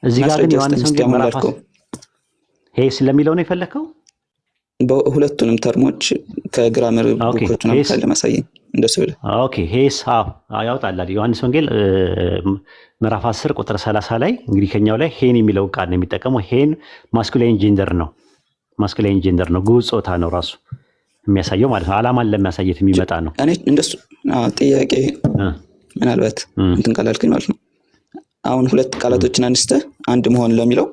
እዚህ ጋር ግን ዮሐንስ ወንጌል ምዕራፍ ሄይ ስለሚለው ነው የፈለከው? በሁለቱንም ተርሞች ከግራመር ቡኮች ነው ካለ ማሳየኝ እንደሱ ብለ ኦኬ ሄይስ ያውጣላል። ዮሐንስ ወንጌል ምዕራፍ 10 ቁጥር 30 ላይ እንግዲህ ከኛው ላይ ሄን የሚለው ቃል ነው የሚጠቀመው። ሄን ማስኩላይን ጀንደር ነው። ማስኩላይን ጀንደር ነው፣ ግዑዝ ጾታ ነው ራሱ የሚያሳየው ማለት ነው። ዓላማን ለማሳየት የሚመጣ ነው። እኔ እንደሱ ጥያቄ ምናልባት እንትን ቃላልከኝ ማለት ነው። አሁን ሁለት ቃላቶችን አንስተ አንድ መሆን ለሚለው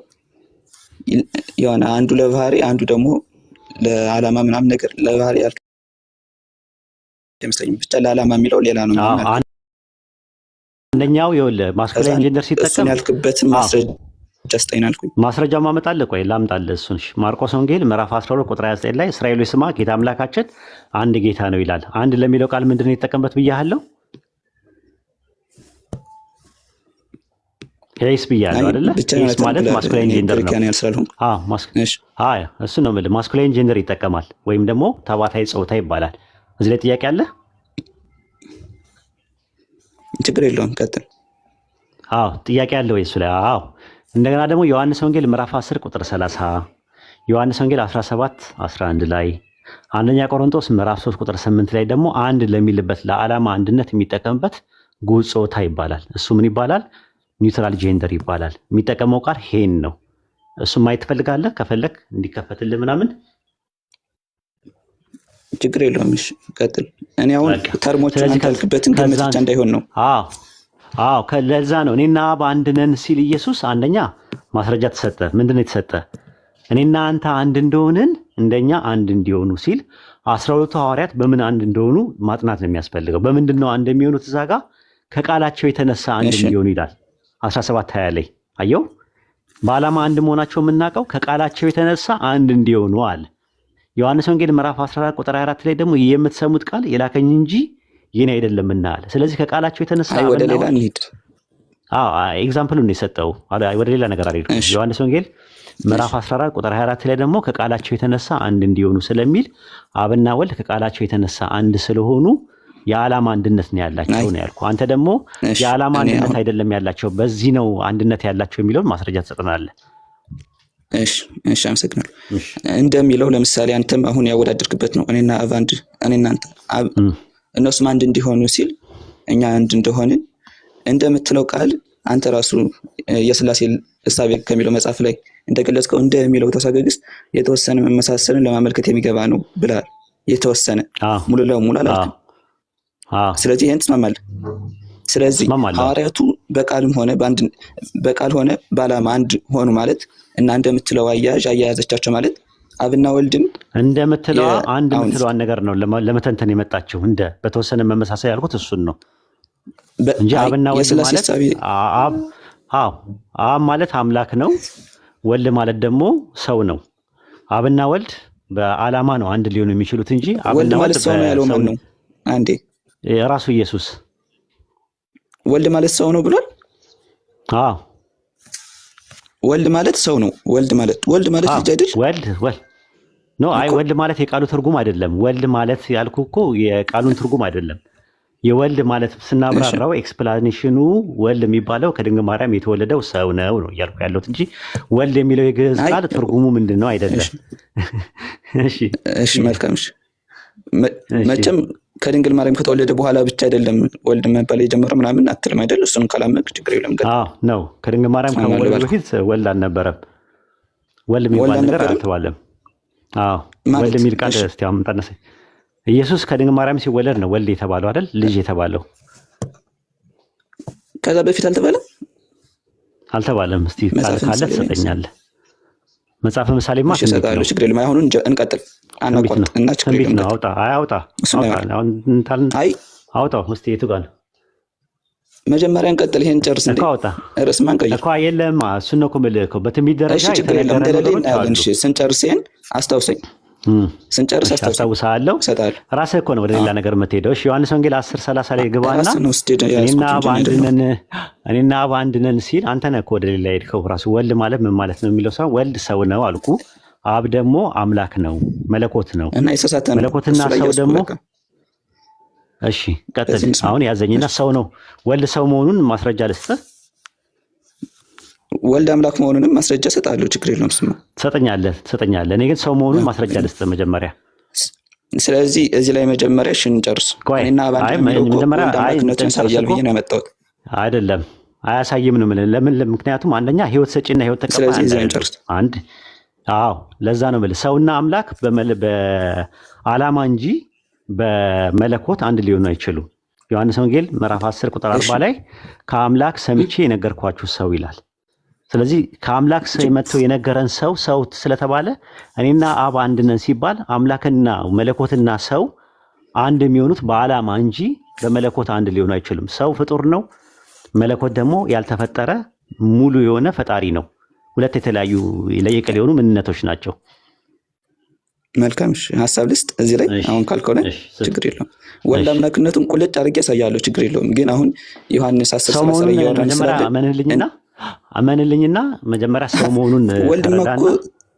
የሆነ አንዱ ለባህሪ አንዱ ደግሞ ለዓላማ ምናምን ነገር ለባህሪ ያልከኝ ደምሰኝ ብቻ ለዓላማ የሚለው ሌላ ነው ማለት ነው። አንደኛው ይኸውልህ ማስኩላይን ጀንደር ሲጠቀም ያልክበትን ማስረጃ ስጠኝ አልኩኝ። ማስረጃ ማመጣልህ ቆይ ላምጣልህ እሱን። ማርቆስ ወንጌል ምዕራፍ 12 ቁጥር 29 ላይ እስራኤል ሆይ ስማ ጌታ አምላካችን አንድ ጌታ ነው ይላል። አንድ ለሚለው ቃል ምንድነው የተጠቀምበት ብያለሁ? ሄይስ ብያለሁ አይደለ? ሄይስ ማለት ማስኩላይን ጀንደር ነው። እሱ ነው የምልህ። ማስኩላይን ጀንደር ይጠቀማል ወይም ደግሞ ተባታይ ጾታ ይባላል። እዚህ ላይ ጥያቄ አለ? ችግር የለውም ቀጥል። ጥያቄ አለ ወይ እሱ ላይ? እንደገና ደግሞ ዮሐንስ ወንጌል ምዕራፍ 10 ቁጥር 30፣ ዮሐንስ ወንጌል 17 11 ላይ፣ አንደኛ ቆሮንቶስ ምዕራፍ 3 ቁጥር 8 ላይ ደግሞ አንድ ለሚልበት ለዓላማ አንድነት የሚጠቀምበት ግዑዝ ጾታ ይባላል። እሱ ምን ይባላል? ኒውትራል ጀንደር ይባላል። የሚጠቀመው ቃል ሄን ነው። እሱ ማየት ትፈልጋለህ? ከፈለክ እንዲከፈትልህ ምናምን ችግር የለውም። እሺ ቀጥል። እኔ አሁን ተርሞቹን አንተልክበትን ግምት ብቻ እንዳይሆን ነው። ለዛ ነው እኔና በአንድ ነን ሲል ኢየሱስ አንደኛ ማስረጃ ተሰጠ። ምንድነው የተሰጠ? እኔና አንተ አንድ እንደሆንን እንደኛ አንድ እንዲሆኑ ሲል 12ቱ ሐዋርያት በምን አንድ እንደሆኑ ማጥናት ነው የሚያስፈልገው። በምንድን ነው አንድ የሚሆኑት? እዛ ጋር ከቃላቸው የተነሳ አንድ እንዲሆኑ ይላል 17:20 ላይ አየው። በዓላማ አንድ መሆናቸው የምናውቀው ከቃላቸው የተነሳ አንድ እንዲሆኑ አለ። ዮሐንስ ወንጌል ምዕራፍ 14 ቁጥር 24 ላይ ደግሞ የምትሰሙት ቃል የላከኝ እንጂ የኔ አይደለምና አለ። ስለዚህ ከቃላቸው የተነሳ ወደ ሌላ እንሂድ። ኤግዛምፕሉን ነው የሰጠው፣ ወደ ሌላ ነገር አይደለም። ዮሐንስ ወንጌል ምዕራፍ 14 ቁጥር 24 ላይ ደግሞ ከቃላቸው የተነሳ አንድ እንዲሆኑ ስለሚል አብና ወልድ ከቃላቸው የተነሳ አንድ ስለሆኑ የዓላማ አንድነት ነው ያላቸው ነው ያልኩ። አንተ ደግሞ የዓላማ አንድነት አይደለም ያላቸው፣ በዚህ ነው አንድነት ያላቸው የሚለውን ማስረጃ ትሰጠናለህ። እሺ አመሰግናለሁ። እንደሚለው ለምሳሌ አንተም አሁን ያወዳደርክበት ነው እኔና አብ አንድ፣ እኔና አንተ እነሱም አንድ እንዲሆኑ ሲል እኛ አንድ እንደሆንን እንደምትለው ቃል አንተ ራሱ የሥላሴ እሳቤ ከሚለው መጽሐፍ ላይ እንደገለጽከው እንደሚለው ተሳገግስ የተወሰነ መመሳሰልን ለማመልከት የሚገባ ነው ብለሃል። የተወሰነ ሙሉ ለሙሉ አላልክም። ስለዚህ ይሄን ትስማማለህ? ስለዚህ ሐዋርያቱ በቃል ሆነ በዓላማ አንድ ሆኑ ማለት እና እንደምትለው አያያዘቻቸው ማለት አብና ወልድም እንደምትለው አንድ የምትለዋን ነገር ነው ለመተንተን የመጣችው። እንደ በተወሰነ መመሳሰል ያልኩት እሱን ነው እንጂ አብና ወልድ ማለት አብ ማለት አምላክ ነው፣ ወልድ ማለት ደግሞ ሰው ነው። አብና ወልድ በዓላማ ነው አንድ ሊሆኑ የሚችሉት እንጂ ወልድ ማለት ሰው ነው ያለው ማን ነው? አንዴ ራሱ ኢየሱስ ወልድ ማለት ሰው ነው ብሏል። ወልድ ማለት ሰው ነው። ወልድ ማለት ልጅ አይደል? ወልድ ማለት የቃሉ ትርጉም አይደለም። ወልድ ማለት ያልኩ እኮ የቃሉን ትርጉም አይደለም። የወልድ ማለት ስናብራራው ኤክስፕላኔሽኑ ወልድ የሚባለው ከድንግል ማርያም የተወለደው ሰው ነው እያልኩ ያለሁት እንጂ ወልድ የሚለው የግዕዝ ቃል ትርጉሙ ምንድን ነው አይደለም። እሺ መልካም። መቼም ከድንግል ማርያም ከተወለደ በኋላ ብቻ አይደለም ወልድ መባል የጀመረው ምናምን አትልም አይደል? እሱን ካላመንክ ችግር የለም። ነው ከድንግል ማርያም ከመወለዱ በፊት ወልድ አልነበረም። ወልድ የሚባል ነገር አልተባለም። ወልድ የሚል ቃል እስቲ አምጣነሰ። ኢየሱስ ከድንግል ማርያም ሲወለድ ነው ወልድ የተባለው አይደል? ልጅ የተባለው ከዛ በፊት አልተባለም። እስቲ ካለ ትሰጠኛለህ። መጽሐፈ ምሳሌማ ይሰጣሉ። ችግር የለም። አሁን እንቀጥል። እና ችግር የለም። አውጣው እስቲ የቱ ጋር ነው? መጀመሪያ እንቀጥል። ይሄን ጨርስ እንዴ ርዕስ ማን ቀይር እኮ የለም። እሱን ነው እኮ የምልህ እኮ በትንቢት ደረጃ ስንጨርስ ይሄን አስታውሰኝ። ስንጨርስ አስታውሳለሁ። ራስህ እኮ ነው ወደ ሌላ ነገር የምትሄደው። እሺ ዮሐንስ ወንጌል 10:30 ላይ ግባና እኔና አብ አንድ ነን ሲል አንተ ነህ እኮ ወደ ሌላ ሄድከው። ራሱ ወልድ ማለት ምን ማለት ነው የሚለው ሰው ወልድ ሰው ነው አልኩ። አብ ደግሞ አምላክ ነው፣ መለኮት ነው። መለኮትና ሰው ደግሞ እሺ ቀጥል። አሁን ያዘኝና ሰው ነው ወልድ ሰው መሆኑን ማስረጃ ልስጥህ። ወልድ አምላክ መሆኑንም ማስረጃ እሰጥሃለሁ፣ ችግር የለውም። ስማ ትሰጠኛለህ። እኔ ግን ሰው መሆኑን ማስረጃ ልስጥ መጀመሪያ። ስለዚህ እዚህ ላይ መጀመሪያ እንጨርስ። እኔና አብ መጀመሪያ አምላክነቱን ያሳያል ብዬ ነው ያመጣሁት። አይደለም አያሳይም ነው የምልህ። ለምን? ምክንያቱም አንደኛ ህይወት ሰጪና ህይወት ተቀባይ አንድ። አዎ ለዛ ነው የምልህ ሰውና አምላክ በዓላማ እንጂ በመለኮት አንድ ሊሆኑ አይችሉም። ዮሐንስ ወንጌል ምዕራፍ 10 ቁጥር 40 ላይ ከአምላክ ሰምቼ የነገርኳችሁ ሰው ይላል። ስለዚህ ከአምላክ መጥቶ የነገረን ሰው ስለተባለ እኔና አብ አንድ ነን ሲባል አምላክና መለኮትና ሰው አንድ የሚሆኑት በዓላማ እንጂ በመለኮት አንድ ሊሆኑ አይችሉም። ሰው ፍጡር ነው፣ መለኮት ደግሞ ያልተፈጠረ ሙሉ የሆነ ፈጣሪ ነው። ሁለት የተለያዩ ለየቅል የሆኑ ምንነቶች ናቸው። መልካም ሀሳብ ልስጥ እዚህ ላይ አሁን ካልከው ላይ ችግር የለውም። ወልድ አምላክነቱን ቁልጭ አድርጌ ያሳያለሁ፣ ችግር የለውም። ግን አሁን ዮሐንስ 10:30 ላይ ያወራን ስላለ አመንልኝና መጀመሪያ ሰው መሆኑን ወልድማ እኮ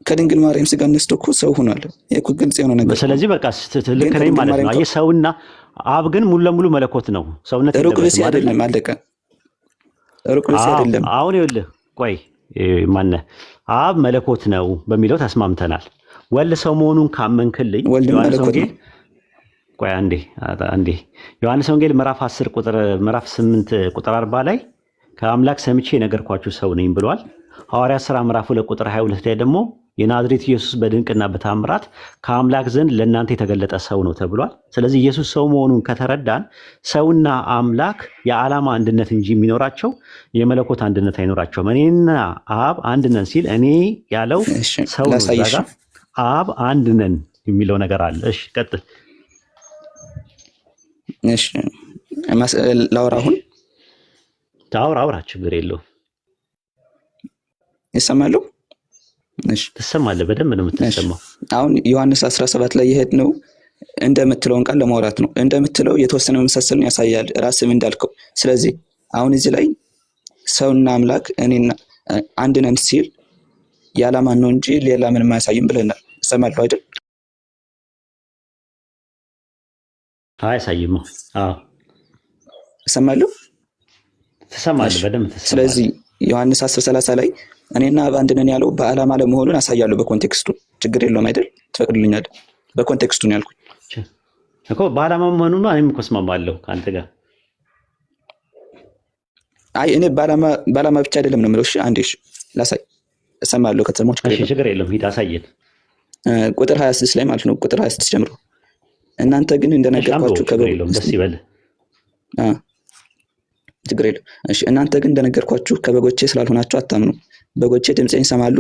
ከድንግል ማርያም ስጋ ነስቶ እኮ ሰው ሆኗል። እኮ ግልጽ የሆነ ነገር። ስለዚህ በቃ ልክ ነኝ ማለት ነው። ሰውና አብ ግን ሙሉ ለሙሉ መለኮት ነው። ሰውነት ሩቅ ብእሲ አይደለም። አለቀ። ሩቅ ብእሲ አይደለም። አሁን ይኸውልህ ቆይ ማነህ አብ መለኮት ነው በሚለው ተስማምተናል። ወልድ ሰው መሆኑን ካመንክልኝ ዮሐንስ ወንጌል ቆይ አንዴ ዮሐንስ ወንጌል ምዕራፍ 8 ቁጥር 40 ላይ ከአምላክ ሰምቼ የነገርኳችሁ ሰው ነኝ ብሏል። ሐዋርያት ሥራ ምዕራፍ 2 ቁጥር 22 ላይ ደግሞ የናዝሬቱ ኢየሱስ በድንቅና በታምራት ከአምላክ ዘንድ ለእናንተ የተገለጠ ሰው ነው ተብሏል። ስለዚህ ኢየሱስ ሰው መሆኑን ከተረዳን ሰውና አምላክ የዓላማ አንድነት እንጂ የሚኖራቸው የመለኮት አንድነት አይኖራቸውም። እኔና አብ አንድ ነን ሲል እኔ ያለው ሰው ነው። ዛጋ አብ አንድ ነን የሚለው ነገር አለ። እሺ ቀጥል። እሺ ላውራ አሁን አውራ ችግር የለውም። ይሰማሉ? እሺ ትሰማለህ፣ በደንብ ነው የምትሰማው። አሁን ዮሐንስ 17 ላይ ይሄድ ነው እንደምትለውን ቃል ለማውራት ነው። እንደምትለው የተወሰነ መመሳሰልን ያሳያል ራስም እንዳልከው። ስለዚህ አሁን እዚህ ላይ ሰውና አምላክ እኔና አንድ ነን ሲል የዓላማ ነው እንጂ ሌላ ምንም አያሳይም ብለናል። ይሰማሉ አይደል? አያሳይም። አዎ ይሰማሉ? ትሰማለህ፣ በደንብ ትሰማለህ። ስለዚህ ዮሐንስ 10:30 ላይ እኔና አብ አንድ ነን ያለው በዓላማ ለመሆኑን አሳያለሁ። በኮንቴክስቱ ችግር የለውም አይደል? ትፈቅድልኛለህ? በኮንቴክስቱ ነው ያልኩኝ እኮ በዓላማ መሆኑን እኔም እኮ እስማማለሁ ከአንተ ጋር። አይ እኔ በዓላማ ብቻ አይደለም ነው የምለው። እሺ አንዴ ላሳይ። እሰማለሁ ከተሰማሁ ችግር የለውም። ሂድ አሳየን። ቁጥር 26 ላይ ማለት ነው። ቁጥር 26 ጀምሮ እናንተ ግን እንደነገርኳችሁ ደስ ይበልህ። ችግር የለም። እሺ እናንተ ግን እንደነገርኳችሁ ከበጎቼ ስላልሆናችሁ አታምኑ። በጎቼ ድምፄን ይሰማሉ፣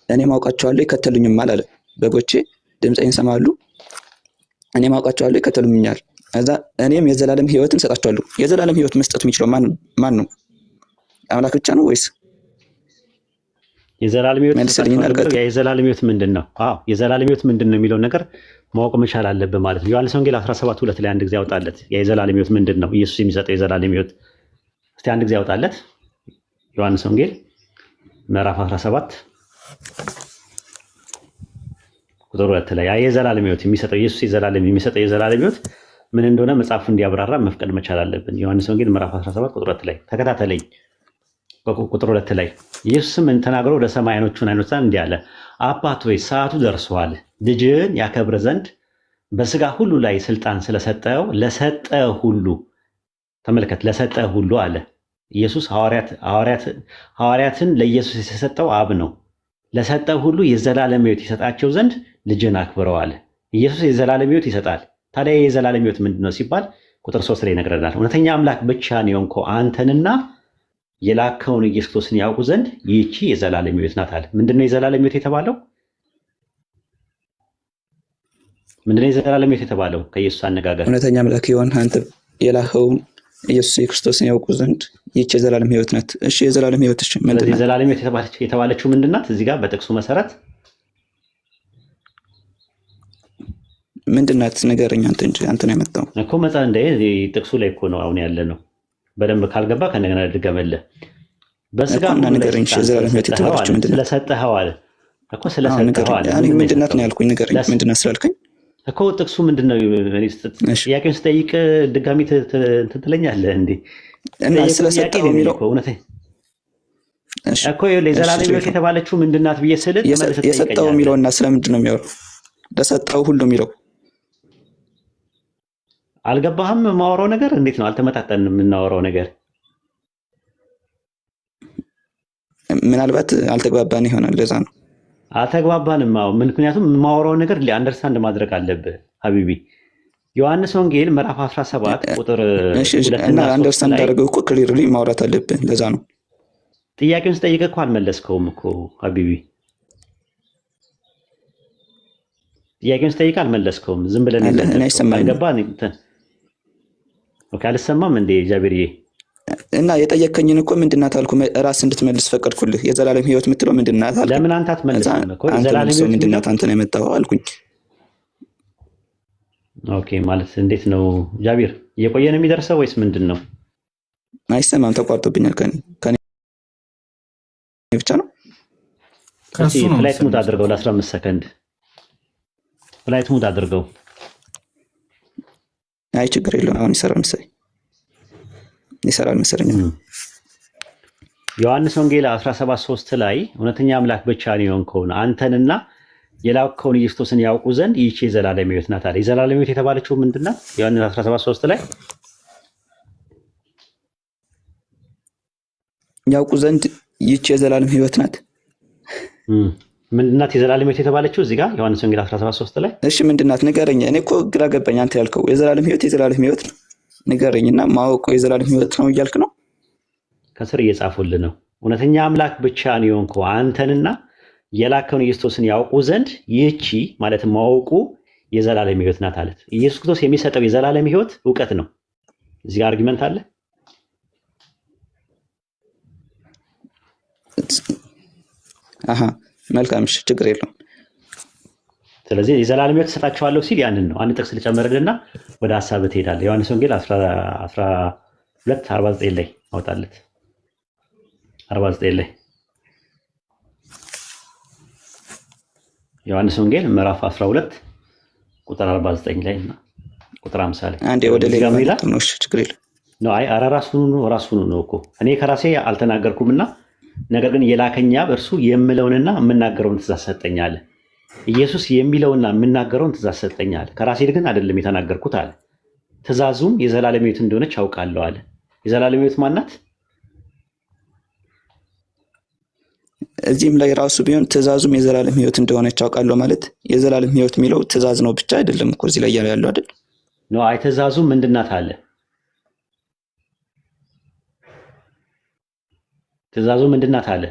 እኔም አውቃቸዋለሁ ይከተሉኝማል አለ። በጎቼ ድምፄን ይሰማሉ፣ እኔም አውቃቸዋለሁ ይከተሉኛል። እዛ እኔም የዘላለም ሕይወትን እሰጣቸዋለሁ። የዘላለም ሕይወት መስጠት የሚችለው ማን ነው? አምላክ ብቻ ነው ወይስ የዘላለም ሕይወት? የዘላለም ሕይወት ምንድን ነው? አዎ የዘላለም ሕይወት ምንድን ነው የሚለውን ነገር ማወቅ መቻል አለብህ ማለት ነው። ዮሐንስ ወንጌል 17:2 ላይ አንድ ጊዜ ያወጣለት የዘላለም ሕይወት ምንድን ነው? ኢየሱስ የሚሰጠው የዘላለም ሕይወት እስቲ አንድ ጊዜ ያወጣለት። ዮሐንስ ወንጌል ምዕራፍ 17 ቁጥር 2 ላይ የዘላለም ሕይወት የሚሰጠው ኢየሱስ የሚሰጠው የዘላለም ሕይወት ምን እንደሆነ መጽሐፉ እንዲያብራራ መፍቀድ መቻል አለብን። ዮሐንስ ወንጌል ምዕራፍ 17 ቁጥር 2 ላይ ተከታተለኝ። ቁጥር 2 ላይ ኢየሱስም ተናግሮ ወደ ሰማይ ዓይኖቹን አነሳ እንዲህ አለ፣ አባት ሆይ ሰዓቱ ደርሷል፣ ልጅህን ያከብር ዘንድ በስጋ ሁሉ ላይ ስልጣን ስለሰጠው ለሰጠው ሁሉ ተመልከት፣ ለሰጠው ሁሉ አለ። ኢየሱስ ሐዋርያትን ለኢየሱስ የተሰጠው አብ ነው። ለሰጠው ሁሉ የዘላለም ሕይወት ይሰጣቸው ዘንድ ልጅን አክብረው አለ። ኢየሱስ የዘላለም ሕይወት ይሰጣል። ታዲያ የዘላለም ሕይወት ምንድን ነው ሲባል ቁጥር 3 ላይ ይነግረናል። እውነተኛ አምላክ ብቻ ነው የሆንከው አንተንና የላከውን ኢየሱስ ክርስቶስን ያውቁ ዘንድ ይህቺ የዘላለም ሕይወት ናት አለ። ምንድነው የዘላለም ሕይወት የተባለው? ምንድነው የዘላለም ሕይወት የተባለው? ከኢየሱስ አነጋገር እውነተኛ አምላክ የሆን አንተ የላከውን ኢየሱስ ክርስቶስን ያውቁ ዘንድ ይህች የዘላለም ሕይወት ናት። እሺ የዘላለም ሕይወት እሺ ምንድን ነው? የዘላለም ሕይወት የተባለችው ምንድን ናት? እዚህ ጋር በጥቅሱ መሰረት ምንድን ናት? ንገረኝ አንተ እንጂ አንተ ነው ያመጣው እኮ መጽሐፍ እንደ ጥቅሱ ላይ እኮ ነው አሁን ያለ ነው። በደንብ ካልገባ ከእንደገና ድገመልህ። በስጋ ንገረኝ። የዘላለም ሕይወት የተባለችው ምንድን ናት? ስለሰጠኸው አለ እኮ ስለሰጠኸው አለ። ምንድን ናት ነው ያልኩኝ። ንገረኝ ምንድን ናት ስላልከኝ እኮ ጥቅሱ ምንድን ነው? ጥያቄውን ስጠይቅ ድጋሚ ትለኛለህ እንዴ? እና ስለሰጠኸው የሚለው እኮ የዘላለም ሕይወት የተባለችው ምንድናት ብዬ ስል የሰጠው የሚለውና ስለምንድን ነው የሚያወራው? ለሰጠው ሁሉ የሚለው አልገባህም? የማወራው ነገር እንዴት ነው? አልተመጣጠንም የምናወራው ነገር። ምናልባት አልተግባባን ይሆናል። ለዛ ነው አልተግባባንም። ምክንያቱም የማወራው ነገር አንደርስታንድ ማድረግ አለብህ ሀቢቢ። ዮሐንስ ወንጌል ምዕራፍ 17 ቁጥር 2 እና አንደርስታንድ እንዳደረገው እኮ ክሊርሊ ማውራት አለብህ። ለዛ ነው ጥያቄውን ስጠይቅህ እኮ አልመለስከውም እኮ ሀቢቢ። ጥያቄውን ስጠይቅህ አልመለስከውም። ዝም ብለን እኔ አይሰማኝም። ኦኬ፣ አልሰማም እንዴ ጃቢርዬ? እና የጠየከኝን እኮ ምንድናት አልኩ። ራስ እንድትመልስ ፈቀድኩልህ። የዘላለም ሕይወት የምትለው ምንድናት አልኩ። ለምን አንተ አትመልስም እኮ? የዘላለም ሕይወት ምንድናት? አንተ ነው የመጣው አልኩኝ። ኦኬ፣ ማለት እንዴት ነው ጃቢር? እየቆየ ነው የሚደርሰው ወይስ ምንድን ነው? አይሰማም፣ ተቋርጦብኛል። ከኔ ብቻ ነው። ፍላይት ሙድ አድርገው ለ15 ሰከንድ ፍላይት ሙድ አድርገው። አይ ችግር የለውም። አሁን ይሰራል መሰለኝ። ዮሐንስ ወንጌል 17:3 ላይ እውነተኛ አምላክ ብቻ ነው የሆንከውን አንተንና የላከውን ኢየሱስን ያውቁ ዘንድ ይህች የዘላለም ሕይወት ናት አለ። የዘላለም ሕይወት የተባለችው ምንድናት? ዮሐንስ 17:3 ላይ ያውቁ ዘንድ ይህች የዘላለም ሕይወት ናት። ምንድናት የዘላለም ሕይወት የተባለችው እዚህ ጋር ዮሐንስ ወንጌል 17:3 ላይ? እሺ ምንድናት ንገረኝ። እኔ እኮ ግራ ገባኝ። አንተ ያልከው የዘላለም ሕይወት ነው። ንገረኝና ማወቁ የዘላለም ሕይወት ነው እያልክ ነው። ከስር እየጻፉልህ ነው። እውነተኛ አምላክ ብቻ ነው የሆንከው አንተንና የላከውን ኢየሱስን ያውቁ ዘንድ ይህቺ ማለት ማወቁ የዘላለም ሕይወት ናት አለት። ኢየሱስ ክርስቶስ የሚሰጠው የዘላለም ሕይወት እውቀት ነው። እዚህ ጋር አርጊመንት አለ። አሃ መልካም፣ እሺ ችግር የለውም። ስለዚህ የዘላለም ሕይወት ሰጣቸዋለሁ ሲል ያንን ነው። አንድ ጥቅስ ልጨምርልና ወደ ሐሳብ ትሄዳለህ። ዮሐንስ ወንጌል 12:49 ላይ አውጣለት። 49 ላይ ዮሐንስ ወንጌል ምዕራፍ 12 ቁጥር 49 ላይ እና ቁጥር 50 ላይ አንዴ ወደ ሌላ ነው። እሺ ችግር የለውም። ነው አይ ራሱን ነው እኮ እኔ ከራሴ አልተናገርኩምና ነገር ግን የላከኝ አብ እርሱ የምለውንና የምናገረውን ትእዛዝ ሰጠኝ አለ። ኢየሱስ የሚለውና የምናገረውን ትእዛዝ ሰጠኝ አለ። ከራሴ ግን አይደለም የተናገርኩት አለ። ትእዛዙም የዘላለም ሕይወት እንደሆነች አውቃለሁ አለ። የዘላለም ሕይወት ማናት? እዚህም ላይ ራሱ ቢሆን ትእዛዙም የዘላለም ሕይወት እንደሆነች አውቃለሁ ማለት የዘላለም ሕይወት የሚለው ትእዛዝ ነው ብቻ አይደለም እኮ እዚህ ላይ ያለው አይደል? ነው አይ ትእዛዙ ምንድናት አለ። ትእዛዙ ምንድናት አለ?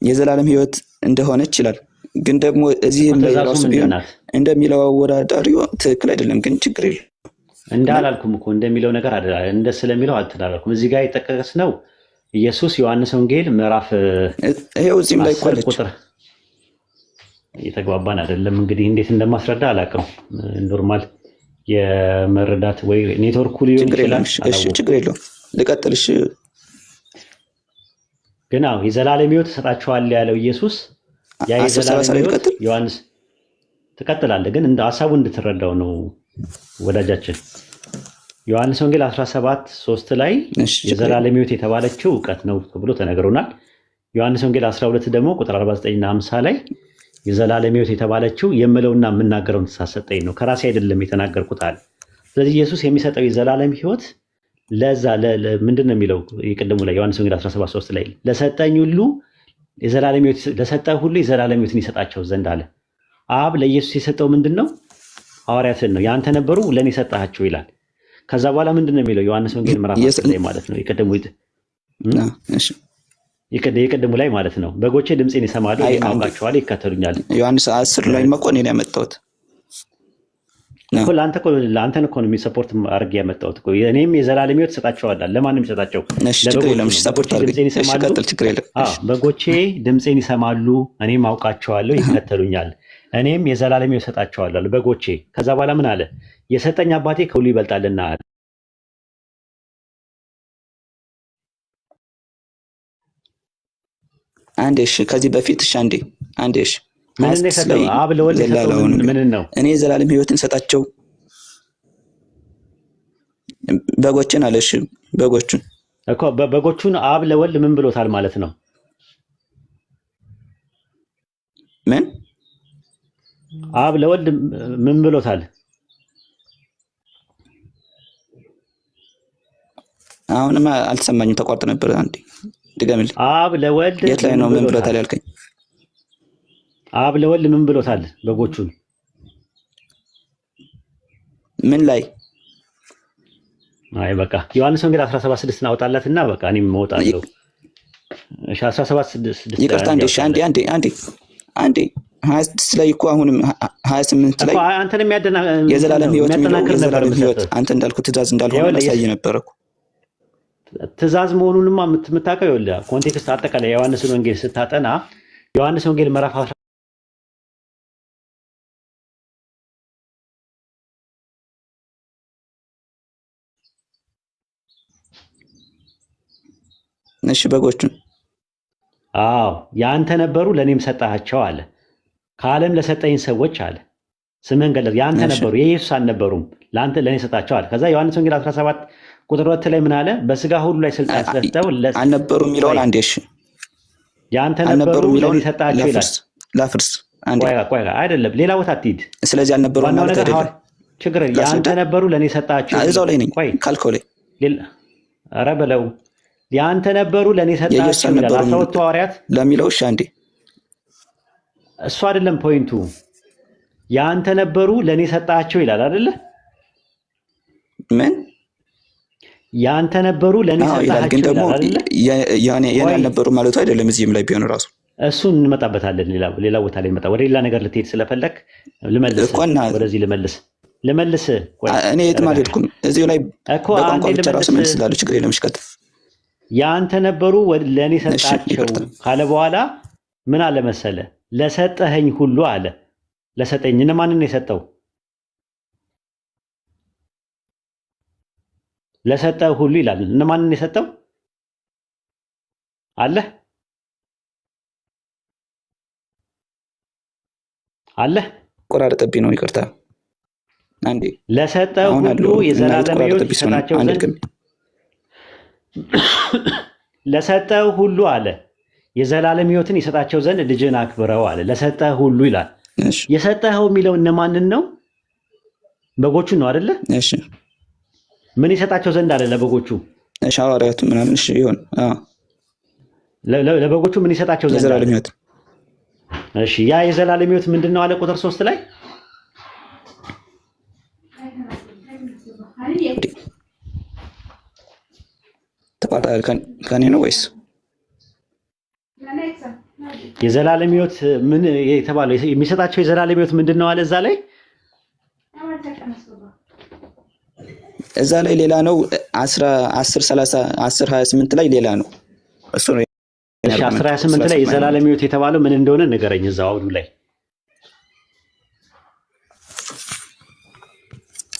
የዘላለም ሕይወት እንደሆነች ይላል። ግን ደግሞ እዚህም ላይ ራሱ ቢሆን እንደሚለው አወዳዳሪው ትክክል አይደለም። ግን ችግር የለም እንዳላልኩም እኮ እንደሚለው ነገር አይደለም። እንደ ስለሚለው አልተዳረኩም። እዚህ ጋር የጠቀስነው ኢየሱስ ዮሐንስ ወንጌል ምዕራፍ ይሄው እዚህም ላይ ቁጥር እየተግባባን አይደለም። እንግዲህ እንዴት እንደማስረዳ አላውቅም። ኖርማል የመረዳት ወይ ኔትወርኩ ሊሆን ይችላል። እሺ ችግር የለውም ልቀጥል። እሺ ግን አዎ የዘላለም ሕይወት እሰጣቸዋለሁ ያለው ኢየሱስ ያ የዘላለም ሕይወት ዮሐንስ ትቀጥላለህ። ግን እንደ ሐሳቡ እንድትረዳው ነው ወዳጃችን። ዮሐንስ ወንጌል 17:3 ላይ የዘላለም ሕይወት የተባለችው እውቀት ነው ተብሎ ተነግሮናል። ዮሐንስ ወንጌል 12 ደግሞ ቁጥር 49 እና 50 ላይ የዘላለም ሕይወት የተባለችው የምለውና የምናገረውን ትእዛዝ ሰጠኝ ነው፣ ከራሴ አይደለም የተናገርኩት አለ። ስለዚህ ኢየሱስ የሚሰጠው የዘላለም ሕይወት ለዛ ምንድን ነው የሚለው የቅድሙ ላይ ዮሐንስ ወንጌል 17:3 ላይ ለሰጠኝ ሁሉ የዘላለም ሕይወት ለሰጠኝ ሁሉ የዘላለም ሕይወትን ይሰጣቸው ዘንድ አለ። አብ ለኢየሱስ የሰጠው ምንድን ነው? ሐዋርያትን ነው። ያንተ ነበሩ ለኔ ሰጣቸው ይላል። ከዛ በኋላ ምንድን ነው የሚለው ዮሐንስ ወንጌል ምዕራፍ 10 ላይ ማለት ነው የቅድሙ ላይ ማለት ነው በጎቼ ድምፄን ይሰማሉ፣ ያውቃቸዋል፣ ይከተሉኛል። ዮሐንስ 10 ላይ መቆን ያመጣሁት እኮ ለአንተን እኮ ነው የሚሰፖርት አድርጌ ያመጣሁት እኮ። እኔም የዘላለም ሕይወት ሰጣቸዋለሁ። ለማንም ይሰጣቸው በጎቼ ድምፄን ይሰማሉ፣ እኔም አውቃቸዋለሁ፣ ይከተሉኛል። እኔም የዘላለም ሕይወት ሰጣቸዋለሁ በጎቼ። ከዛ በኋላ ምን አለ? የሰጠኝ አባቴ ከሁሉ ይበልጣልና አለ። አንዴ እሺ፣ ከዚህ በፊት እሺ፣ አንዴ እሺ፣ ምን እንደሰጠው አብ ለወልድ የሰጠው ምን ነው? እኔ የዘላለም ሕይወትን ሰጣቸው በጎችን አለ። እሺ፣ በጎቹን እኮ በጎቹን አብ ለወልድ ምን ብሎታል ማለት ነው? ምን አብ ለወልድ ምን ብሎታል? አሁንማ አልተሰማኝም፣ ተቋርጦ ነበር። አንዴ ድገምልኝ። አብ ለወልድ የት ላይ ነው ምን ብሎታል ያልከኝ? አብ ለወልድ ምን ብሎታል? በጎቹን ምን ላይ? አይ በቃ ዮሐንስ ወንጌል 17:6 አውጣላትና በቃ እኔም እወጣለሁ። እሺ 17:6 ይቅርታ፣ አንዴ 26 ላይ እኮ አሁንም 28 ላይ አንተንም የዘላለም ሕይወት የዘላለም ሕይወት አንተ እንዳልኩት ትእዛዝ እንዳልሆነ ያሳይ ነበር እኮ። ትእዛዝ መሆኑንማ የምታውቀው ይኸውልህ፣ ኮንቴክስት አጠቃላይ የዮሐንስን ወንጌል ስታጠና ዮሐንስ ወንጌል ምዕራፍ እሺ በጎቹን ያንተ ነበሩ ለእኔም ሰጣቸው አለ። ከዓለም ለሰጠኝ ሰዎች አለ ስምህን ገለጽ። ያንተ ነበሩ የኢየሱስ አልነበሩም፣ ለአንተ ለእኔ ሰጣቸው አለ። ከዛ ዮሐንስ ወንጌል 17:2 ላይ ምን አለ? በስጋ ሁሉ ላይ ስልጣን ስለሰጠው አልነበሩ የሚለውን አንዴ እሺ፣ ያንተ ነበሩ ለእኔ ሰጣቸው ይላል። ላፍርስ አንዴ። ቆይ አይደለም፣ ሌላ ቦታ አትሂድ። ስለዚህ አልነበሩ ማለት አይደለም፣ ችግር ያንተ ነበሩ ለእኔ ሰጣቸው እዛው ላይ ነኝ ካልከው ላይ ኧረ በለው ያንተ ነበሩ ለእኔ ሰጣቸው ይላል። 12 ሐዋርያት ለሚለው እሺ አንዴ፣ እሱ አይደለም ፖይንቱ። ያንተ ነበሩ ለእኔ ሰጣቸው ይላል አይደለ? ምን ያንተ ነበሩ ለእኔ ሰጣቸው ይላል አይደለ? የኔ አልነበሩ ማለቱ አይደለም። እዚህም ላይ ቢሆን ራሱ እሱን እንመጣበታለን። ሌላ ቦታ ላይ እንመጣ። ወደ ሌላ ነገር ልትሄድ ስለፈለክ ልመልስ፣ ወደዚህ ልመልስ። እኔ የትም አልሄድኩም። እዚሁ ላይ በቋንቋ ብቻ ራሱ መልስ ስላሉ ችግር የለም። እሺ ቀጥል። ያንተ ነበሩ ለእኔ ሰጣቸው ካለ በኋላ ምን አለ መሰለ? ለሰጠኸኝ ሁሉ አለ። ለሰጠኝ እነማንን ነው የሰጠው? ለሰጠህ ሁሉ ይላል። እነማንን ነው የሰጠው? አለ ቆራረጠብኝ ነው፣ ይቅርታ አንዴ። ለሰጠህ ሁሉ የዘላለም ሕይወት ይሰጣቸው ዘንድ ለሰጠህ ሁሉ አለ የዘላለም ሕይወትን ይሰጣቸው ዘንድ ልጅህን አክብረው አለ። ለሰጠህ ሁሉ ይላል። የሰጠኸው የሚለው እነማንን ነው? በጎቹን ነው አይደለ? እሺ ምን ይሰጣቸው ዘንድ አለ ለበጎቹ? እሺ ሐዋርያቱ ምናምን። እሺ ይሁን። ለበጎቹ ምን ይሰጣቸው ዘንድ? የዘላለም ሕይወት። እሺ ያ የዘላለም ሕይወት ምንድን ነው አለ? ቁጥር 3 ላይ ተቋጣሪ ከኔ ነው ወይስ? የዘላለም ሕይወት ምን የተባለው የሚሰጣቸው የዘላለም ሕይወት ምንድን ነው አለ? እዛ ላይ ሌላ ነው። 10:28 ላይ ሌላ ነው። እሱ ነው። እሺ 10:28 ላይ የዘላለም ሕይወት የተባለው ምን እንደሆነ ንገረኝ። እዛው አውዱ ላይ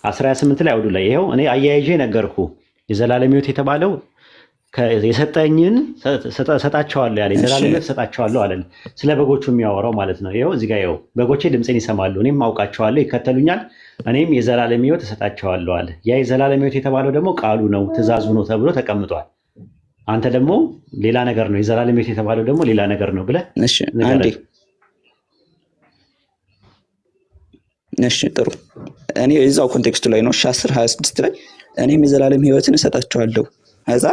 10:28 ላይ አውዱ ላይ ይሄው እኔ አያይዤ ነገርኩ። የዘላለም ሕይወት የተባለው የሰጠኝን ሰጣቸዋለሁ ያለ የዘላለም ሕይወት ሰጣቸዋለሁ አለ። ስለ በጎቹ የሚያወራው ማለት ነው። ይኸው እዚህ ጋር ይኸው በጎቼ ድምፅን ይሰማሉ፣ እኔም አውቃቸዋለሁ፣ ይከተሉኛል፣ እኔም የዘላለም ሕይወት እሰጣቸዋለሁ አለ። ያ የዘላለም ሕይወት የተባለው ደግሞ ቃሉ ነው፣ ትእዛዙ ነው ተብሎ ተቀምጧል። አንተ ደግሞ ሌላ ነገር ነው፣ የዘላለም ሕይወት የተባለው ደግሞ ሌላ ነገር ነው ብለህ እሺ ጥሩ። እኔ እዛው ኮንቴክስቱ ላይ ነው 10:26 ላይ እኔም የዘላለም ሕይወትን እሰጣቸዋለሁ ከዛ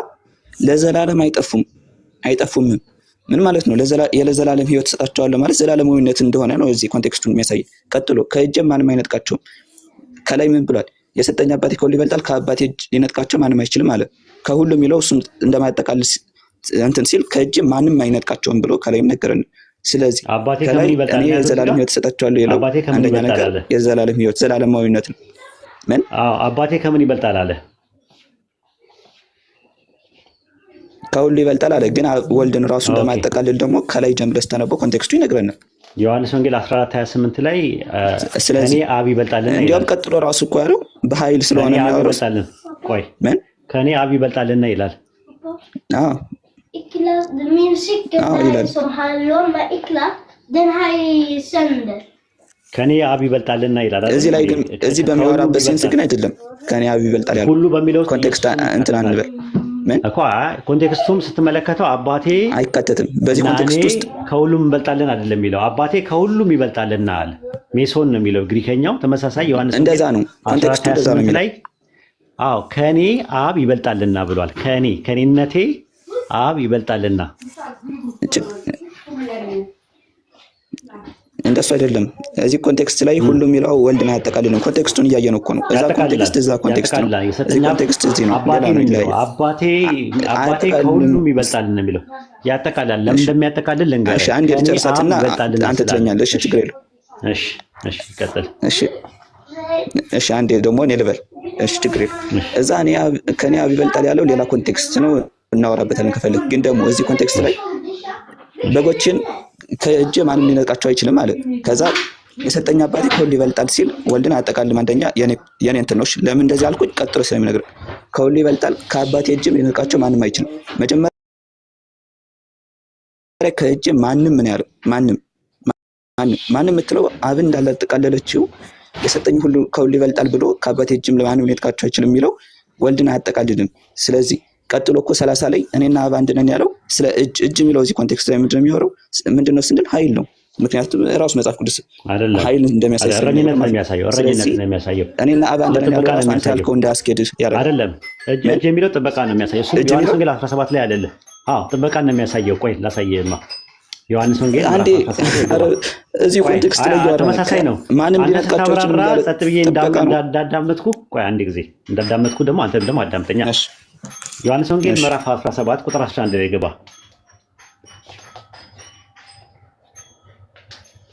ለዘላለም አይጠፉም። ምን ማለት ነው? ለዘላለም ሕይወት እሰጣቸዋለሁ ማለት ዘላለማዊነት እንደሆነ ነው እዚህ ኮንቴክስቱን የሚያሳይ። ቀጥሎ ከእጄም ማንም አይነጥቃቸውም። ከላይ ምን ብሏል? የሰጠኝ አባቴ ከሁሉ ይበልጣል፣ ከአባቴ እጅ ሊነጥቃቸው ማንም አይችልም አለ። ከሁሉ የሚለው እሱም እንደማያጠቃልል እንትን ሲል ከእጄም ማንም አይነጥቃቸውም ብሎ ከላይም ነገረን። ስለዚህ ከላይ እኔ የዘላለም ሕይወት እሰጣቸዋለሁ ይለው አንደኛ ነገር የዘላለም ሕይወት ዘላለማዊነት ነው። ምን አባቴ ከምን ይበልጣል አለ? ከሁሉ ይበልጣል አለ። ግን ወልድን ራሱ እንደማያጠቃልል ደግሞ ከላይ ጀምረህ ስታነበው ኮንቴክስቱ ይነግረናል። ዮሐንስ ወንጌል 14:28 ላይ እኔ አብ ይበልጣልና እንዲያውም ቀጥሎ ራሱ እኮ ያለው በኃይል ስለሆነ የሚያወራው ቆይ ምን ከኔ አብ ይበልጣልና ይላል። ከኔ አብ ይበልጣልና ይላል። እዚህ ላይ ግን እዚህ በሚያወራበት ሴንስ ግን አይደለም ከኔ አብ ይበልጣል ያለው። ሁሉ በሚለው ኮንቴክስት እንትን አንበል እኮ ኮንቴክስቱም ስትመለከተው አባቴ አይካተትም። በዚህ ኮንቴክስት ውስጥ ከሁሉም ይበልጣልን አይደለም የሚለው አባቴ ከሁሉም ይበልጣልና አለ። ሜሶን ነው የሚለው ግሪከኛው ተመሳሳይ ዮሐንስ እንደዛ ነው። ኮንቴክስቱ እንደዛ ነው የሚለው። አዎ ከኔ አብ ይበልጣልና ብሏል። ከኔነቴ አብ ይበልጣልና እንደሱ አይደለም። እዚህ ኮንቴክስት ላይ ሁሉም የሚለው ወልድን አያጠቃልልም። ኮንቴክስቱን እያየን እኮ ነው። እዛ ኮንቴክስት እዛ ኮንቴክስት ነው። እዚህ ኮንቴክስት እዚህ ነው። አባቴ ከሁሉም ይበልጣል ነው የሚለው ያጠቃልላል። ለምን እንደሚያጠቃልል ልንገርህ። እሺ አንዴ ልጨርሳትና አንተ ትለኛለህ። እሺ ችግር የለውም። እሺ ቀጥል። እሺ አንዴ ደግሞ እኔ ልበል። እሺ ችግር የለውም። እዛ ከኔ አብ ይበልጣል ያለው ሌላ ኮንቴክስት ነው፣ እናወራበታለን ከፈለግ። ግን ደግሞ እዚህ ኮንቴክስት ላይ በጎችን ከእጄ ማንም ሊነጥቃቸው አይችልም አለ። ከዛ የሰጠኝ አባቴ ከሁሉ ይበልጣል ሲል ወልድን አያጠቃልልም። አንደኛ የኔ እንትኖች ለምን እንደዚህ አልኩኝ? ቀጥሎ ስለሚነግር ከሁሉ ይበልጣል፣ ከአባቴ እጅም ሊነጥቃቸው ማንም አይችልም። መጀመሪያ ከእጄ ማንም ምን ያለው ማንም የምትለው አብን እንዳላጠቃለለችው የሰጠኝ ሁሉ ከሁሉ ይበልጣል ብሎ ከአባቴ እጅም ለማንም ሊነጥቃቸው አይችልም የሚለው ወልድን አያጠቃልልም። ስለዚህ ቀጥሎ እኮ 30 ላይ እኔና አብ አንድ ነን ያለው ስለ እጅ የሚለው እዚህ ኮንቴክስት ላይ ምንድነው የሚያወራው? ምንድነው ስንል ኃይል ነው። ምክንያቱም ራሱ መጽሐፍ ቅዱስ ኃይል እንደሚያሳይ እረኝነት ነው የሚያሳየው። እኔና አብ አንድ ነን ያለው አንተ ያልከው እንዳያስኬድ ያደርጋል። አይደለም እጅ የሚለው ጥበቃ ነው የሚያሳየው። እሱ ዮሐንስ ወንጌል 17 ላይ አይደለ? አዎ ጥበቃ ነው የሚያሳየው። ቆይ ላሳየህማ። ዮሐንስ ወንጌል አንዴ እዚህ ኮንቴክስት ላይ ያወራው ተመሳሳይ ነው። ማንም ሊነጥቃቸው ይችላል። ጸጥ ብዬ እንዳዳመጥኩ ቆይ አንድ ጊዜ እንዳዳመጥኩ ደግሞ አንተ ደግሞ አዳምጠኛ። ዮሐንስ ወንጌል ምዕራፍ 17 ቁጥር 11 ላይ ገባ።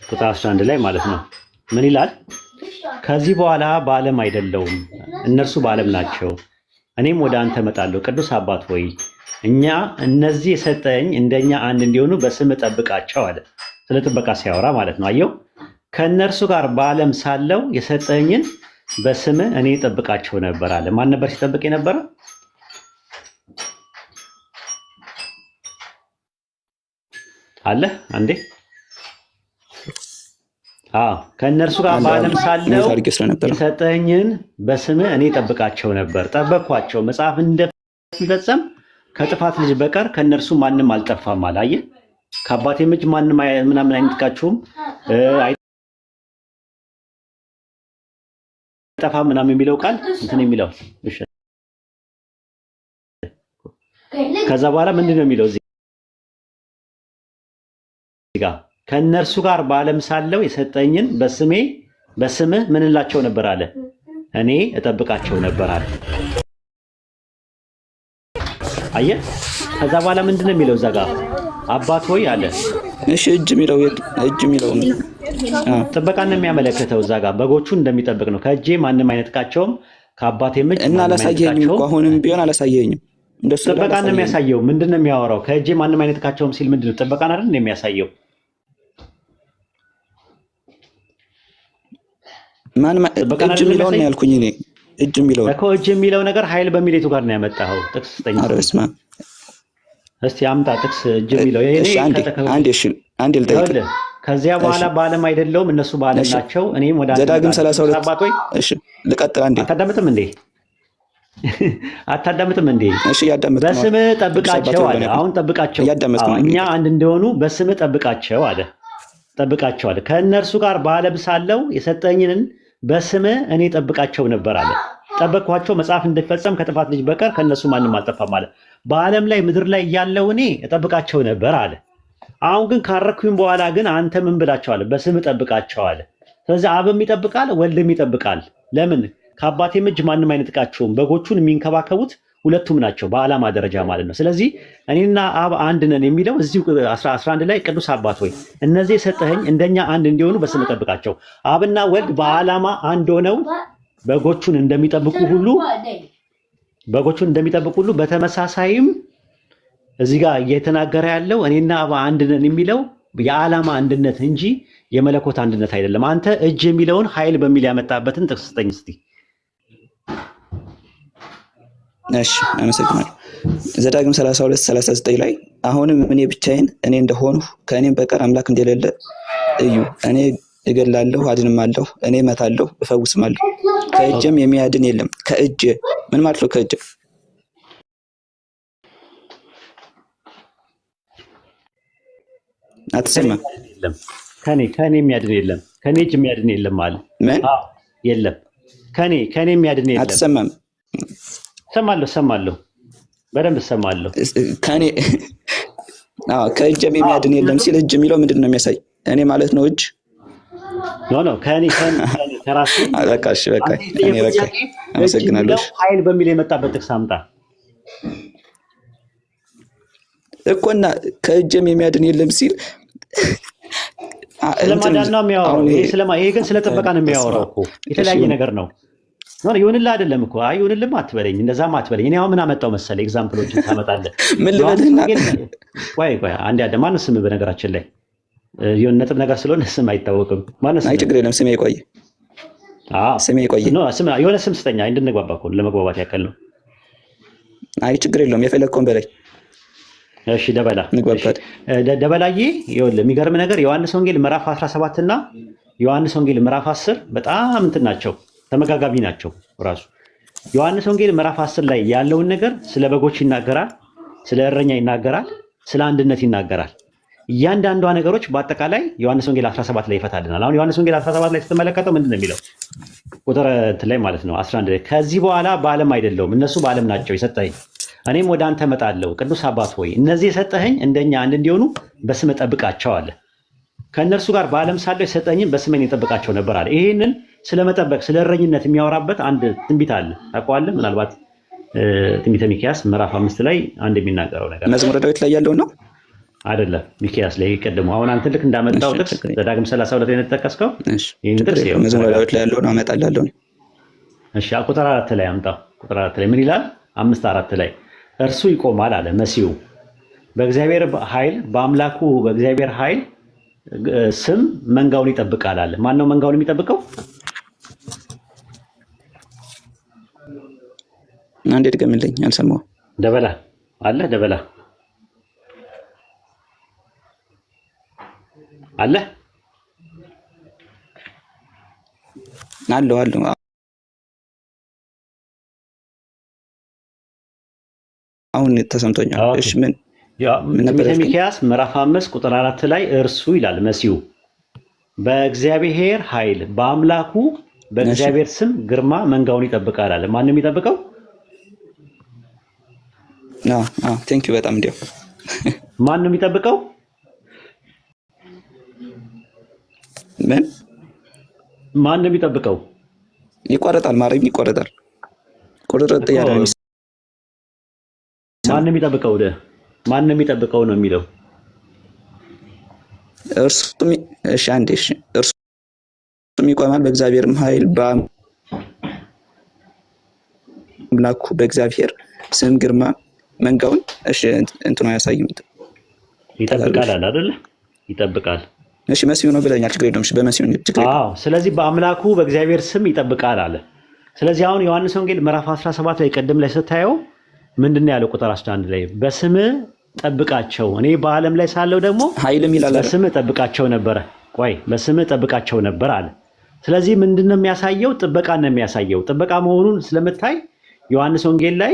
ቁጥር 11 ላይ ማለት ነው ምን ይላል? ከዚህ በኋላ በዓለም አይደለሁም፣ እነርሱ በዓለም ናቸው፣ እኔም ወደ አንተ እመጣለሁ። ቅዱስ አባት ሆይ እነዚህ የሰጠኝ እንደኛ አንድ እንዲሆኑ በስም ጠብቃቸው አለ። ስለ ጥበቃ ሲያወራ ማለት ነው። አየው፣ ከእነርሱ ጋር በዓለም ሳለው የሰጠኝን በስም እኔ ጠብቃቸው ነበር አለ። ማን ነበር ሲጠብቅ የነበረ? አለ አንዴ ከእነርሱ ጋር በዓለም ሳለው የሰጠኝን በስም እኔ ጠብቃቸው ነበር፣ ጠበቅኳቸው። መጽሐፍ እንደሚፈጸም ከጥፋት ልጅ በቀር ከእነርሱ ማንም አልጠፋም አለ። አየህ፣ ከአባቴም እጅ ማንም ምናምን አይነጥቃችሁም አይጠፋም ምናምን የሚለው ቃል እንትን የሚለው ከዛ በኋላ ምንድን ነው የሚለው እዚህ ጋር? ከእነርሱ ጋር በዓለም ሳለው የሰጠኝን በስምህ ምን እላቸው ነበር አለ? እኔ እጠብቃቸው ነበር አለ። አየህ፣ ከዛ በኋላ ምንድን ነው የሚለው እዛ ጋር? አባት ሆይ አለ። እሺ እጅ የሚለው ጥበቃን ነው የሚያመለክተው። እዛ ጋር በጎቹን እንደሚጠብቅ ነው። ከእጄ ማንም አይነጥቃቸውም፣ ከአባቴም እጅ እና አላሳየኝም እኮ አሁንም ቢሆን አላሳየኝም። ጥበቃን ነው የሚያሳየው። ምንድን ነው የሚያወራው? ከእጄ ማንም አይነጥቃቸውም ሲል ምንድን ነው? ጥበቃን አይደል የሚያሳየው? እጅ የሚለውን ነው ያልኩኝ እኔ። እጅ የሚለው እኮ እጅ የሚለው ነገር ኃይል በሚሌቱ ጋር ነው ያመጣኸው። ጥቅስ ስጠኝ እስቲ አምጣ ጥቅስ። እጅ የሚለው አንዴ ልጠይቅህ። ከዚያ በኋላ በዓለም አይደለሁም፣ እነሱ በዓለም ናቸው፣ እኔም ወደ ዘዳግም 32 አባት ሆይ። እሺ ልቀጥል። አንዴ አታዳምጥም እንዴ? እሺ ያዳምጥ። በስምህ ጠብቃቸው አለ። አሁን ጠብቃቸው፣ እኛ አንድ እንደሆኑ በስምህ ጠብቃቸው አለ። ከእነርሱ ጋር በዓለም ሳለው የሰጠኝንን በስምህ እኔ ጠብቃቸው ነበር አለ። ጠበቅኳቸው፣ መጽሐፍ እንደፈጸም ከጥፋት ልጅ በቀር ከእነሱ ማንም አልጠፋም አለ። በዓለም ላይ ምድር ላይ ያለው እኔ እጠብቃቸው ነበር አለ። አሁን ግን ካረኩኝ በኋላ ግን አንተ ምን ብላቸዋል? በስምህ ጠብቃቸው አለ። ስለዚህ አብም ይጠብቃል፣ ወልድም ይጠብቃል። ለምን? ከአባቴም እጅ ማንም አይነጥቃቸውም። በጎቹን የሚንከባከቡት ሁለቱም ናቸው፣ በዓላማ ደረጃ ማለት ነው። ስለዚህ እኔና አብ አንድ ነን የሚለው እዚሁ 11 ላይ ቅዱስ አባት ሆይ እነዚህ የሰጠኸኝ እንደኛ አንድ እንዲሆኑ በስምህ ጠብቃቸው። አብና ወልድ በዓላማ አንድ ሆነው በጎቹን እንደሚጠብቁ ሁሉ በተመሳሳይም እዚህ ጋር እየተናገረ ያለው እኔና አብ አንድ ነን የሚለው የዓላማ አንድነት እንጂ የመለኮት አንድነት አይደለም። አንተ እጅ የሚለውን ኃይል በሚል ያመጣበትን ጥቅስ ስጠኝ እስቲ። እሺ አመሰግናለሁ። ዘዳግም 32:39 ላይ አሁንም እኔ ብቻዬን እኔ እንደሆኑ ከእኔም በቀር አምላክ እንደሌለ እዩ። እኔ እገላለሁ፣ አድንማለሁ፣ እኔ እመታለሁ፣ እፈውስማለሁ፣ ከእጄም የሚያድን የለም። ከእጄ ምን ማለት ነው? ከእጄ አትሰማም? ከኔ የሚያድን የለም፣ ከኔ እጅ የሚያድን የለም አለ። ምን የለም ከኔ የሚያድን የለም። አትሰማም? ሰማለሁ፣ በደንብ ሰማለሁ። ከእጅ የሚያድን የለም ሲል እጅ የሚለው ምንድን ነው የሚያሳይ? እኔ ማለት ነው እጅ ኖ ከኔ ከራሴ በቃ እሺ፣ በቃ እኔ በቃ አመሰግናለሁ። ኃይል በሚል የመጣበት ጥቅስ አምጣ እኮና ከእጅም የሚያድን የለም ሲል ስለማዳን ነው የሚያወራው። ይሄ ግን ስለ ጥበቃ ነው የሚያወራው እኮ የተለያየ ነገር ነው። ይሁንልህ አይደለም እኮ ይሁንልህም አትበለኝ፣ እንደዛም አትበለኝ። እኔ አሁን ምን አመጣው መሰለህ ኤግዛምፕሎችን ታመጣለህ። ምን ልበልህና ቆይ አንዴ ማነው ስምህ? በነገራችን ላይ የሆነ ነጥብ ነገር ስለሆነ ስም አይታወቅም። ማነው ስምህ? አይ ችግር የለም ስሜ ቆየ። ስሜ ቆየ። የሆነ ስም ስጠኛ እንድንግባባ እኮ ለመግባባት ያክል ነው። አይ ችግር የለውም የፈለግከውን በላይ። እሺ ደበላዬ፣ ይኸውልህ የሚገርም ነገር ዮሐንስ ወንጌል ምዕራፍ 17 እና ዮሐንስ ወንጌል ምዕራፍ 10 በጣም እንትን ናቸው፣ ተመጋጋቢ ናቸው። ራሱ ዮሐንስ ወንጌል ምዕራፍ 10 ላይ ያለውን ነገር ስለ በጎች ይናገራል፣ ስለ እረኛ ይናገራል፣ ስለ አንድነት ይናገራል። እያንዳንዷ ነገሮች በአጠቃላይ ዮሐንስ ወንጌል 17 ላይ ይፈታልናል። አሁን ዮሐንስ ወንጌል 17 ላይ ስትመለከተው ምንድን ነው የሚለው? ቁጥር እንትን ላይ ማለት ነው 11 ላይ ከዚህ በኋላ በዓለም አይደለሁም፣ እነሱ በዓለም ናቸው የሰጠኸኝ፣ እኔም ወደ አንተ እመጣለሁ። ቅዱስ አባት ሆይ እነዚህ የሰጠኸኝ እንደኛ አንድ እንዲሆኑ በስም ጠብቃቸው አለ። ከእነርሱ ጋር በዓለም ሳለሁ የሰጠኝም በስሜን የጠብቃቸው ነበር አለ። ይህንን ስለመጠበቅ ስለ እረኝነት የሚያወራበት አንድ ትንቢት አለ። ታውቀዋለህ? ምናልባት ትንቢተ ሚክያስ ምዕራፍ 5 ላይ አንድ የሚናገረው ነገር መዝሙረ ዳዊት ላይ ያለው ነው አይደለም? ሚክያስ ላይ ቀድሞ አሁን አንተ ልክ እንዳመጣው ጥቅስ ዘዳግም 32 ላይ የተጠቀስከው ይሄን ጥቅስ መዝሙረ ዳዊት ላይ ያለው ነው አመጣላለሁ። እሺ ቁጥር 4 ላይ አምጣው። ቁጥር 4 ላይ ምን ይላል? 5:4 ላይ እርሱ ይቆማል አለ መሲሁ በእግዚአብሔር ኃይል በአምላኩ በእግዚአብሔር ኃይል ስም መንጋውን ይጠብቃል አለ። ማን ነው መንጋውን የሚጠብቀው? አንዴ ድገምልኝ፣ አልሰማሁም። ደበላ አለ ደበላ አለ አለው አሁን ተሰምቶኛል። እሺ ምን ነበር? ሚክያስ ምዕራፍ 5 ቁጥር 4 ላይ እርሱ ይላል መሲሁ በእግዚአብሔር ኃይል በአምላኩ በእግዚአብሔር ስም ግርማ መንጋውን ይጠብቃል አለ። ማን ነው የሚጠብቀው? ቴንክ ዩ በጣም እንዲያው ማን ነው የሚጠብቀው? ምን ማን ነው የሚጠብቀው? ይቆረጣል፣ ማርያም ይቆረጣል። ቁርጥርጥ ያለ ማን ነው የሚጠብቀው? ማን ነው የሚጠብቀው ነው የሚለው እርሱም። እሺ አንዴ እሺ እርሱም ይቆማል በእግዚአብሔርም ኃይል በአምላኩ በእግዚአብሔር ስም ግርማ መንጋውን። እሺ እንትኑ አያሳይም። ይጠብቃል አለ አይደል? ይጠብቃል። እሺ መሲሁ ነው ብለኛል። ችግር የለውም። እሺ በመሲሁ ችግር የለውም። ስለዚህ በአምላኩ በእግዚአብሔር ስም ይጠብቃል አለ። ስለዚህ አሁን ዮሐንስ ወንጌል ምዕራፍ 17 ላይ ቀደም ላይ ስታየው ምንድነው ያለው? ቁጥር 11 ላይ በስም ጠብቃቸው፣ እኔ በዓለም ላይ ሳለው ደግሞ ኃይልም ይላል በስም ጠብቃቸው ነበረ። በስም ጠብቃቸው ነበር አለ። ስለዚህ ምንድነው የሚያሳየው? ጥበቃን ነው የሚያሳየው። ጥበቃ መሆኑን ስለምታይ ዮሐንስ ወንጌል ላይ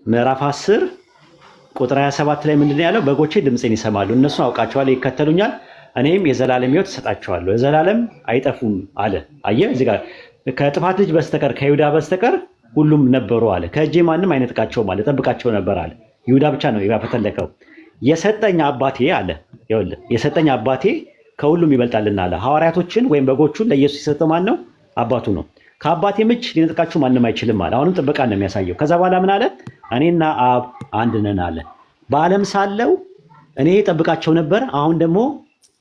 ምዕራፍ 10 ቁጥር 27 ላይ ምንድነው ያለው? በጎቼ ድምፄን ይሰማሉ፣ እነሱ አውቃቸዋለሁ፣ ይከተሉኛል፣ እኔም የዘላለም ሕይወት እሰጣቸዋለሁ፣ የዘላለም አይጠፉም አለ። አየህ እዚህ ጋር ከጥፋት ልጅ በስተቀር ከይሁዳ በስተቀር ሁሉም ነበሩ አለ። ከእጄ ማንም አይነጥቃቸውም አለ፣ ጠብቃቸው ነበር አለ። ይሁዳ ብቻ ነው ያፈተለከው። የሰጠኝ አባቴ አለ። ይኸውልህ የሰጠኝ አባቴ ከሁሉም ይበልጣልና አለ። ሐዋርያቶችን ወይም በጎቹን ለኢየሱስ የሰጠው ማን ነው? አባቱ ነው። ከአባቴም እጅ ሊነጥቃችሁ ማንም አይችልም አለ። አሁንም ጥበቃ ነው የሚያሳየው። ከዛ በኋላ ምን አለ? እኔና አብ አንድ ነን አለ። በዓለም ሳለው እኔ ጠብቃቸው ነበር፣ አሁን ደግሞ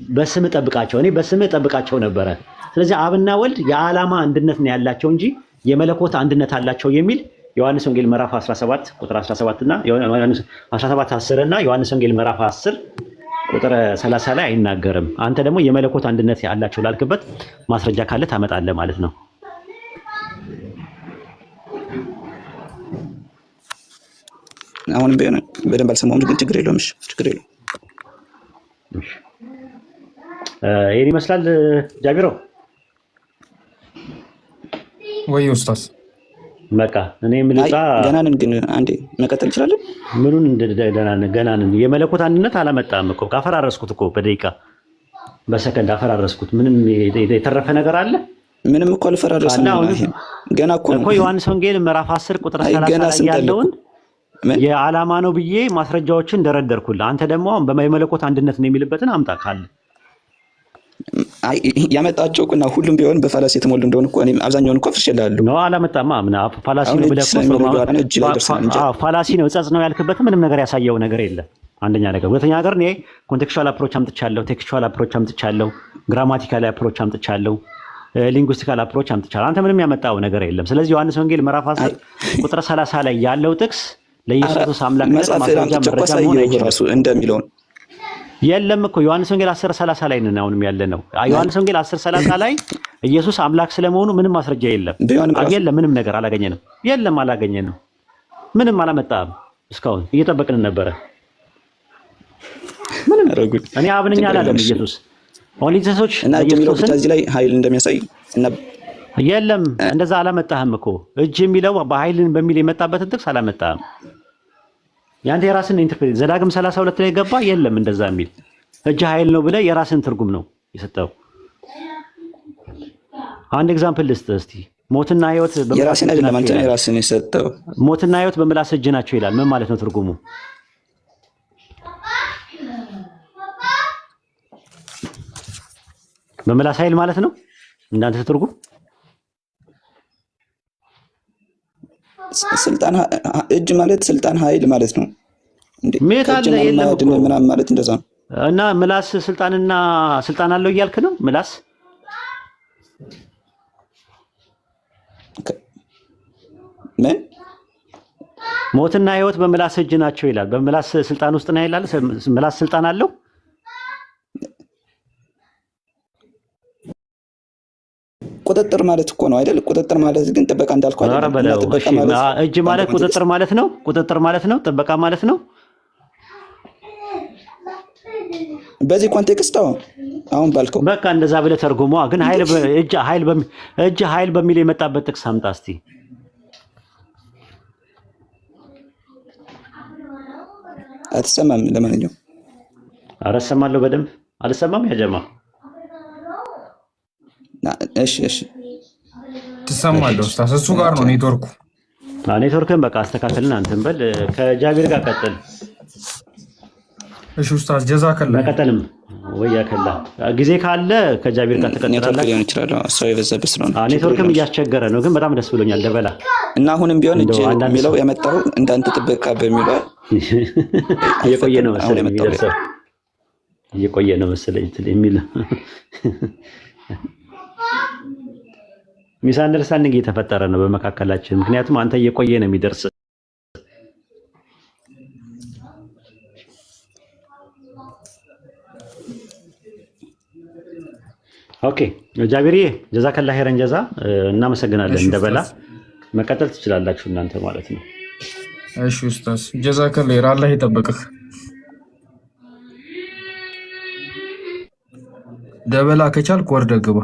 በስም ጠብቃቸው፣ እኔ በስም ጠብቃቸው ነበረ። ስለዚህ አብና ወልድ የዓላማ አንድነት ነው ያላቸው እንጂ የመለኮት አንድነት አላቸው የሚል ዮሐንስ ወንጌል ምዕራፍ 17 ቁጥር 17 እና ዮሐንስ 17:10 እና ዮሐንስ ወንጌል ምዕራፍ 10 ቁጥር 30 ላይ አይናገርም። አንተ ደግሞ የመለኮት አንድነት ያላቸው ላልክበት ማስረጃ ካለ ታመጣለህ ማለት ነው። አሁንም ቢሆን በደንብ አልሰማሁም፣ ግን ችግር የለውም። እሺ ችግር የለውም። ይሄን ይመስላል ጃቢሮ ወይ ኡስታዝ በቃ እኔ ምልጣ ገናንን ግን አንዴ መቀጠል እንችላለን። ምኑን ገናንን የመለኮት አንድነት አላመጣም እኮ ካፈራረስኩት እኮ በደቂቃ በሰከንድ አፈራረስኩት። ምንም የተረፈ ነገር አለ? ምንም እኮ አልፈራረስም። ገና እኮ ዮሐንስ ወንጌል ምዕራፍ 10 ቁጥር 30 ላይ ያለውን የዓላማ ነው ብዬ ማስረጃዎችን ደረደርኩልህ። አንተ ደግሞ በመለኮት አንድነት ነው የሚልበትን አምጣ ካለ ያመጣቸው እና ሁሉም ቢሆን በፋላሲ የተሞሉ እንደሆነ እኮ እኔም አብዛኛውን እኮ ፍርሽላለሁ ነው። አላመጣማ ምን ፋላሲ ነው ብለህ ፋላሲ ነው ጸጽ ነው ያልክበት ምንም ነገር ያሳየው ነገር የለም። አንደኛ ነገር። ሁለተኛ ነገር እኔ ኮንቴክስቹዋል አፕሮች አምጥቻለሁ፣ ቴክስቹዋል አፕሮች አምጥቻለሁ፣ ግራማቲካል አፕሮች አምጥቻለሁ፣ ሊንጉስቲካል አፕሮች አምጥቻለሁ። አንተ ምንም ያመጣው ነገር የለም። ስለዚህ ዮሐንስ ወንጌል ምዕራፍ 10 ቁጥር 30 ላይ ያለው ጥቅስ ለኢየሱስ አምላክነት ማስረጃ መረጃ መሆን አይችልም እንደሚለው የለም እኮ ዮሐንስ ወንጌል 10:30 ላይ ነን አሁንም ያለ ነው። ዮሐንስ ወንጌል 10:30 ላይ ኢየሱስ አምላክ ስለመሆኑ ምንም ማስረጃ የለም። የለም ምንም ነገር አላገኘንም። የለም አላገኘንም። ምንም አላመጣም። እስካሁን እየጠበቅን ነበረ። ምንም እኔ አብነኛ አላለም ኢየሱስ ኦሊዘሶች እና ኢየሱስ እዚህ ላይ ኃይል እንደሚያሳይ እና የለም እንደዛ አላመጣህም እኮ እጅ የሚለው በኃይልን በሚል የመጣበትን ጥቅስ አላመጣህም። ያንተ የራስን ኢንተርፕሬት ዘዳግም 32 ላይ ገባ የለም እንደዛ የሚል እጅ ኃይል ነው ብለህ የራስን ትርጉም ነው የሰጠው። አንድ ኤግዛምፕል ልስጥ እስቲ። ሞትና ህይወት የራስን አይደለም አንተ ነው የራስን የሰጠው። ሞትና ህይወት በምላስ እጅ ናቸው ይላል። ምን ማለት ነው ትርጉሙ? በምላስ ኃይል ማለት ነው እንዳንተ ትርጉም ስልጣን እጅ ማለት ስልጣን ኃይል ማለት ነው እንዴ? ሜታል የለም እኮ ምናምን ማለት እንደዛ ነው። እና ምላስ ስልጣንና ስልጣን አለው እያልክ ነው? ምላስ ምን ሞትና ህይወት በምላስ እጅ ናቸው ይላል። በምላስ ስልጣን ውስጥ ነው ይላል። ምላስ ስልጣን አለው? ቁጥጥር ማለት እኮ ነው አይደል? ቁጥጥር ማለት ግን ጥበቃ እንዳልኩ አይደል? እጅ ማለት ቁጥጥር ማለት ነው። ቁጥጥር ማለት ነው። ጥበቃ ማለት ነው። በዚህ ኮንቴክስት አሁን ባልከው በቃ እንደዛ ብለህ ተርጉሞ። ግን እጅ ኃይል በሚል የመጣበት ጥቅስ አምጣ እስቲ። አትሰማም? ለማንኛውም ኧረ እሰማለሁ በደንብ። አልሰማም ያጀማ እሺ ትሰማለህ ኡስታዝ? እሱ ጋር ነው ኔትወርኩ። ኔትወርክን በቃ አስተካክልና አንተም በል ከጃቢር ጋር ቀጥል። እሺ ኡስታዝ ጀዛከላ። መቀጠልም ወይ ያከላ ጊዜ ካለ ከጃቢር ጋር ተቀጥላላችሁ። ሊሆን ይችላል ሰው የበዛበት ስለሆነ ኔትወርክም እያስቸገረ ነው። ግን በጣም ደስ ብሎኛል ደበላ እና አሁንም ቢሆን እጅ የሚለው ያመጣው እንዳንተ ጥበቃ በሚለው እየቆየ ነው መሰለኝ የሚደርሰው እየቆየ ነው መሰለኝ የሚል ሚስ አንደርስታንዲንግ እየተፈጠረ ነው በመካከላችን። ምክንያቱም አንተ እየቆየ ነው የሚደርስ። ኦኬ ጃቢርዬ ጀዛከላ ኸይረን ጀዛ። እናመሰግናለን። እንደበላ መቀጠል ትችላላችሁ እናንተ ማለት ነው። እሺ ኡስታዝ ጀዛከላ ኸይር። አላህ ይጠብቅህ። ደበላ ከቻልክ ወርደህ ግባ።